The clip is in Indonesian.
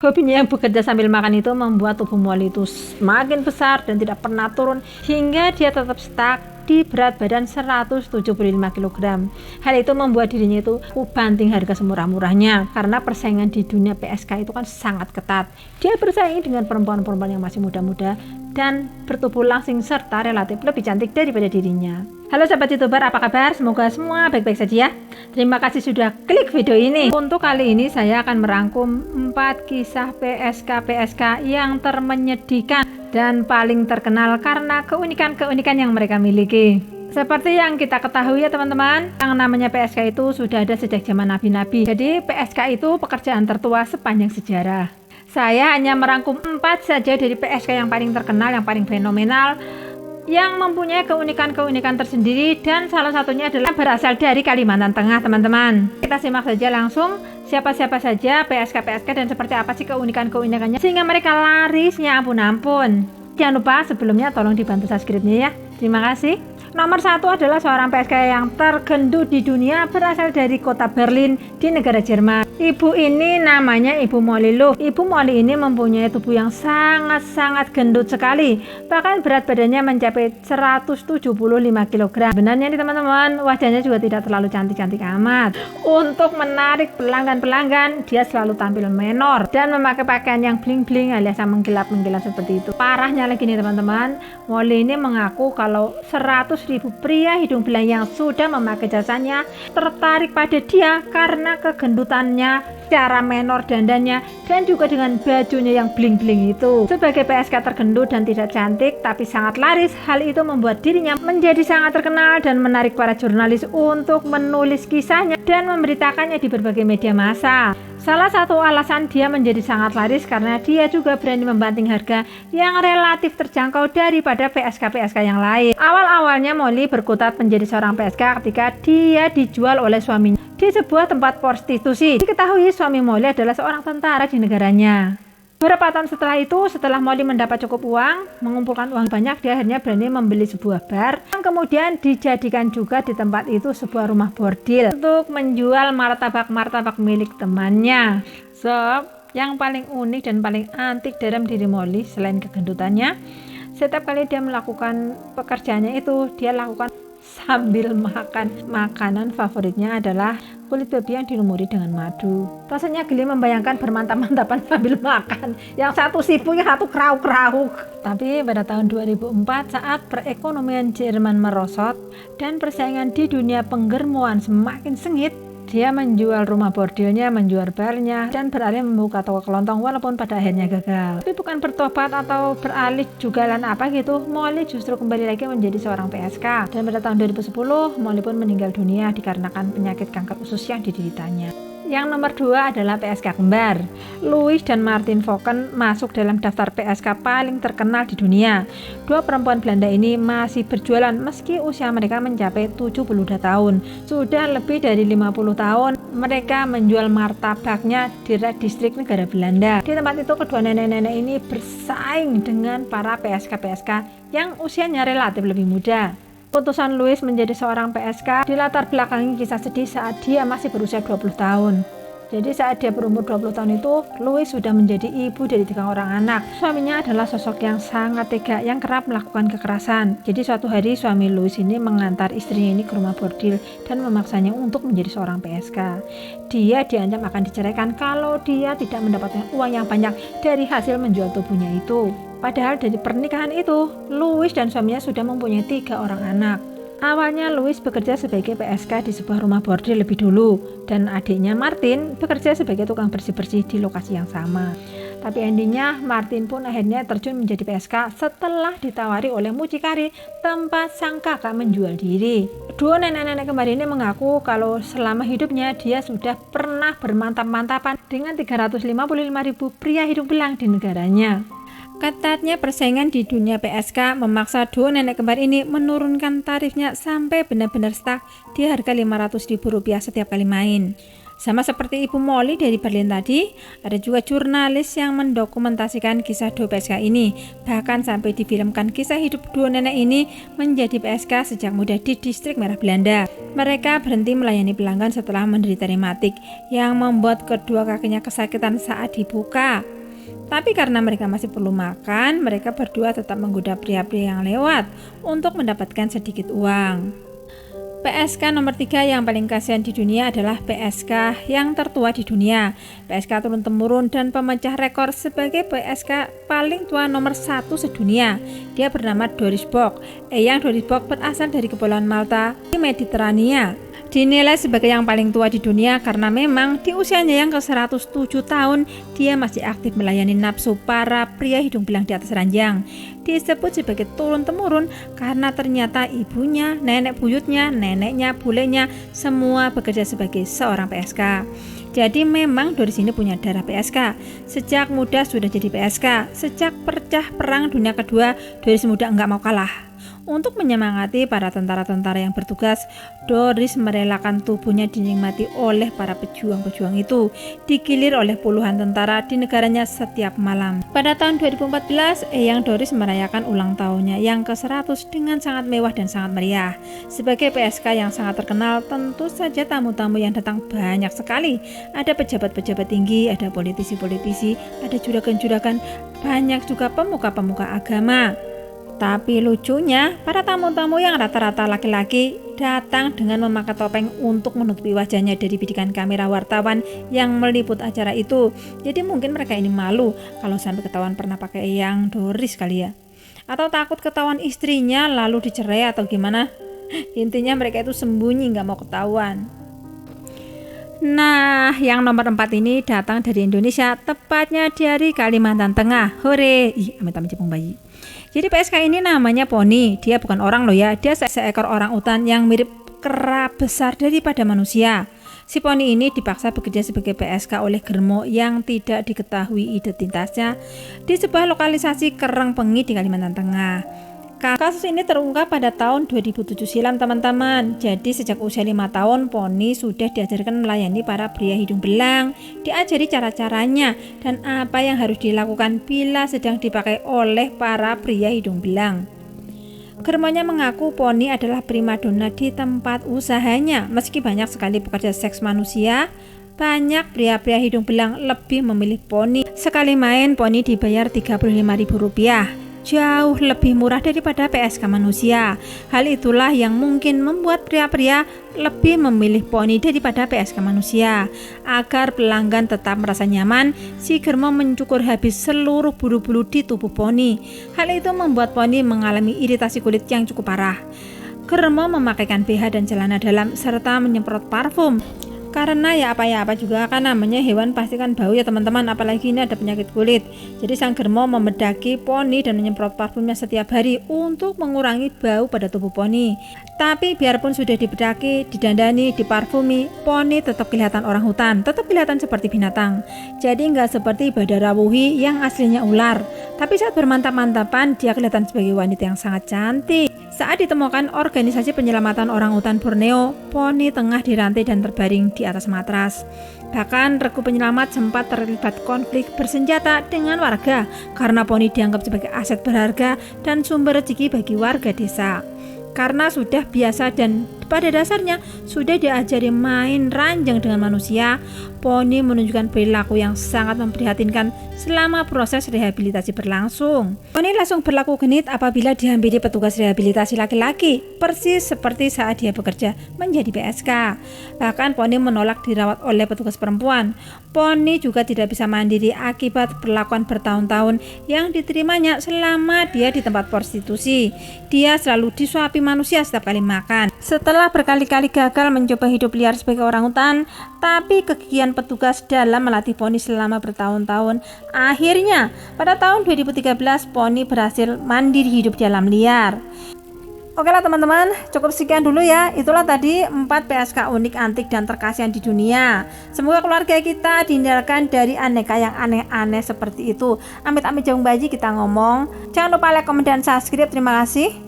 Hobinya yang bekerja sambil makan itu membuat tubuh Molly itu semakin besar dan tidak pernah turun hingga dia tetap stuck di berat badan 175 kg. Hal itu membuat dirinya itu banting harga semurah-murahnya karena persaingan di dunia PSK itu kan sangat ketat. Dia bersaing dengan perempuan-perempuan yang masih muda-muda dan bertubuh langsing serta relatif lebih cantik daripada dirinya. Halo sahabat youtuber, apa kabar? Semoga semua baik-baik saja ya. Terima kasih sudah klik video ini. Untuk kali ini saya akan merangkum 4 kisah PSK yang termenyedihkan dan paling terkenal karena keunikan-keunikan yang mereka miliki. Seperti yang kita ketahui ya teman-teman, yang namanya PSK itu sudah ada sejak zaman nabi-nabi. Jadi PSK itu pekerjaan tertua sepanjang sejarah. Saya hanya merangkum 4 saja dari PSK yang paling terkenal, yang paling fenomenal, yang mempunyai keunikan-keunikan tersendiri, dan salah satunya adalah berasal dari Kalimantan Tengah teman-teman. Kita simak saja langsung siapa-siapa saja PSK dan seperti apa sih keunikan-keunikannya sehingga mereka larisnya ampun-ampun. Jangan lupa sebelumnya tolong dibantu subscribe-nya ya. Terima kasih. Nomor 1 adalah seorang PSK yang tergendut di dunia, berasal dari kota Berlin di negara Jerman. Ibu ini namanya Ibu Molly Love. Ibu Molly ini mempunyai tubuh yang sangat-sangat gendut sekali. Bahkan berat badannya mencapai 175 kg. Sebenarnya nih teman-teman, wajahnya juga tidak terlalu cantik-cantik amat. Untuk menarik pelanggan-pelanggan, dia selalu tampil menor dan memakai pakaian yang bling-bling alias yang mengkilap-mengkilap seperti itu. Parahnya lagi nih teman-teman, Molly ini mengaku kalau 100.000 pria hidung belang yang sudah memakai jasanya tertarik pada dia karena kegendutannya, cara menor dandannya, dan juga dengan bajunya yang bling-bling itu. Sebagai PSK tergendut dan tidak cantik tapi sangat laris, hal itu membuat dirinya menjadi sangat terkenal dan menarik para jurnalis untuk menulis kisahnya dan memberitakannya di berbagai media massa. Salah satu alasan dia menjadi sangat laris karena dia juga berani membanting harga yang relatif terjangkau daripada PSK yang lain. Awal-awalnya Molly berkutat menjadi seorang PSK ketika dia dijual oleh suaminya di sebuah tempat prostitusi. Diketahui suami Molly adalah seorang tentara di negaranya. Beberapa tahun setelah itu, setelah Molly mendapat cukup uang, mengumpulkan uang banyak, dia akhirnya berani membeli sebuah bar yang kemudian dijadikan juga di tempat itu sebuah rumah bordil untuk menjual martabak-martabak milik temannya. Yang paling unik dan paling antik dalam diri Molly selain kegendutannya, setiap kali dia melakukan pekerjaannya itu, dia lakukan sambil makan. Makanan favoritnya adalah kulit babi yang dilumuri dengan madu. Rasanya geli membayangkan bermantap-mantapan sambil makan, yang satu sipuk yang satu krauk-krauk. Tapi pada tahun 2004 saat perekonomian Jerman merosot dan persaingan di dunia penggermuan semakin sengit, dia menjual rumah bordelnya, menjual barnya, dan beralih membuka toko kelontong walaupun pada akhirnya gagal. Tapi bukan bertobat atau beralih jugalan apa gitu, Molly justru kembali lagi menjadi seorang PSK. Dan pada tahun 2010, Molly pun meninggal dunia dikarenakan penyakit kanker usus yang dideritanya. Yang nomor 2 adalah PSK kembar. Louis dan Martin Fokken masuk dalam daftar PSK paling terkenal di dunia. Dua perempuan Belanda ini masih berjualan meski usia mereka mencapai 72 tahun. Sudah lebih dari 50 tahun mereka menjual martabaknya di Red District negara Belanda. Di tempat itu kedua nenek-nenek ini bersaing dengan para PSK yang usianya relatif lebih muda. Keputusan Louis menjadi seorang PSK dilatar belakangi kisah sedih saat dia masih berusia 20 tahun. Jadi saat dia berumur 20 tahun itu, Louis sudah menjadi ibu dari 3 orang anak. Suaminya adalah sosok yang sangat tega yang kerap melakukan kekerasan. Jadi suatu hari suami Louis ini mengantar istrinya ini ke rumah bordil dan memaksanya untuk menjadi seorang PSK. Dia diancam akan diceraikan kalau dia tidak mendapatkan uang yang banyak dari hasil menjual tubuhnya itu. Padahal dari pernikahan itu, Louis dan suaminya sudah mempunyai 3 orang anak. Awalnya Louis bekerja sebagai PSK di sebuah rumah bordil lebih dulu, dan adiknya Martin bekerja sebagai tukang bersih-bersih di lokasi yang sama. Tapi endingnya Martin pun akhirnya terjun menjadi PSK setelah ditawari oleh mucikari tempat sang kakak menjual diri. Dua nenek-nenek kembar ini mengaku kalau selama hidupnya dia sudah pernah bermantap-mantapan dengan 355.000 pria hidung belang di negaranya. Ketatnya persaingan di dunia PSK memaksa dua nenek kembar ini menurunkan tarifnya sampai benar-benar stuck di harga Rp500.000 setiap kali main. Sama seperti Ibu Molly dari Berlin tadi, ada juga jurnalis yang mendokumentasikan kisah dua PSK ini. Bahkan sampai difilmkan kisah hidup dua nenek ini menjadi PSK sejak muda di distrik merah Belanda. Mereka berhenti melayani pelanggan setelah menderita rematik yang membuat kedua kakinya kesakitan saat dibuka. Tapi karena mereka masih perlu makan, mereka berdua tetap menggoda pria-pria yang lewat untuk mendapatkan sedikit uang. PSK nomor 3 yang paling kasihan di dunia adalah PSK yang tertua di dunia. PSK turun-temurun dan pemecah rekor sebagai PSK paling tua nomor 1 sedunia. Dia bernama Doris Bock. Eyang Doris Bock berasal dari Kepulauan Malta di Mediterania. Dinilai sebagai yang paling tua di dunia karena memang di usianya yang ke-107 tahun dia masih aktif melayani nafsu para pria hidung belang di atas ranjang. Disebut sebagai turun-temurun karena ternyata ibunya, nenek buyutnya, neneknya, bulenya semua bekerja sebagai seorang PSK. Jadi memang Doris ini punya darah PSK. Sejak muda sudah jadi PSK. Sejak pecah perang dunia kedua, Doris muda enggak mau kalah. Untuk menyemangati para tentara-tentara yang bertugas, Doris merelakan tubuhnya dinikmati oleh para pejuang-pejuang itu, digilir oleh puluhan tentara di negaranya setiap malam. Pada tahun 2014, Eyang Doris merayakan ulang tahunnya yang ke-100 dengan sangat mewah dan sangat meriah. Sebagai PSK yang sangat terkenal, tentu saja tamu-tamu yang datang banyak sekali. Ada pejabat-pejabat tinggi, ada politisi-politisi, ada juragan-juragan, banyak juga pemuka-pemuka agama. Tapi lucunya, para tamu-tamu yang rata-rata laki-laki datang dengan memakai topeng untuk menutupi wajahnya dari bidikan kamera wartawan yang meliput acara itu. Jadi mungkin mereka ini malu kalau sampai ketahuan pernah pakai Eyang Doris kali ya. Atau takut ketahuan istrinya lalu dicerai atau gimana. Intinya mereka itu sembunyi gak mau ketahuan. Nah, yang nomor 4 ini datang dari Indonesia, tepatnya dari Kalimantan Tengah. Hore! Amit-amit cepung bayi. Jadi PSK ini namanya Poni. Dia bukan orang loh ya. Dia seekor orang utan yang mirip kera besar daripada manusia. Si Poni ini dipaksa bekerja sebagai PSK oleh Germo yang tidak diketahui identitasnya di sebuah lokalisasi Kereng Pengi di Kalimantan Tengah. Kasus ini terungkap pada tahun 2007 silam teman-teman. Jadi sejak usia 5 tahun Poni sudah diajarkan melayani para pria hidung belang, diajari cara-caranya dan apa yang harus dilakukan bila sedang dipakai oleh para pria hidung belang. Germonya mengaku Poni adalah primadona di tempat usahanya. Meski banyak sekali pekerja seks manusia, banyak pria-pria hidung belang lebih memilih Poni. Sekali main Poni dibayar Rp35.000. Jauh lebih murah daripada PSK manusia. Hal itulah yang mungkin membuat pria-pria lebih memilih Poni daripada PSK manusia. Agar pelanggan tetap merasa nyaman, si Germo mencukur habis seluruh bulu-bulu di tubuh Poni. Hal itu membuat Poni mengalami iritasi kulit yang cukup parah. Germo memakaikan BH dan celana dalam serta menyemprot parfum. Karena ya apa juga kan namanya hewan pasti kan bau ya teman-teman, apalagi ini ada penyakit kulit. Jadi sang Germo memedaki Poni dan menyemprot parfumnya setiap hari untuk mengurangi bau pada tubuh Poni. Tapi biarpun sudah dibedaki, didandani, diparfumi, Poni tetap kelihatan orang hutan, tetap kelihatan seperti binatang. Jadi nggak seperti Badara Wuhi yang aslinya ular. Tapi saat bermantap-mantapan dia kelihatan sebagai wanita yang sangat cantik. Saat ditemukan organisasi penyelamatan orang hutan Borneo, Poni tengah dirantai dan terbaring di atas matras. Bahkan regu penyelamat sempat terlibat konflik bersenjata dengan warga karena Poni dianggap sebagai aset berharga dan sumber rezeki bagi warga desa. Karena sudah biasa dan pada dasarnya sudah diajari main ranjang dengan manusia, Poni menunjukkan perilaku yang sangat memprihatinkan selama proses rehabilitasi berlangsung. Poni langsung berlaku genit apabila dihampiri petugas rehabilitasi laki-laki, persis seperti saat dia bekerja menjadi PSK. Bahkan Poni menolak dirawat oleh petugas perempuan. Poni juga tidak bisa mandiri akibat perlakuan bertahun-tahun yang diterimanya selama dia di tempat prostitusi. Dia selalu disuapi manusia setiap kali makan. Setelah berkali-kali gagal mencoba hidup liar sebagai orangutan, tapi kegigihan petugas dalam melatih Poni selama bertahun-tahun, akhirnya pada tahun 2013 Poni berhasil mandiri hidup di alam liar. Oke lah teman-teman, cukup sekian dulu ya. Itulah tadi 4 PSK unik, antik, dan terkasihan di dunia. Semoga keluarga kita dihindarkan dari aneka yang aneh-aneh seperti itu. Amit-amit jauh bayi kita ngomong. Jangan lupa like, komen, dan subscribe. Terima kasih.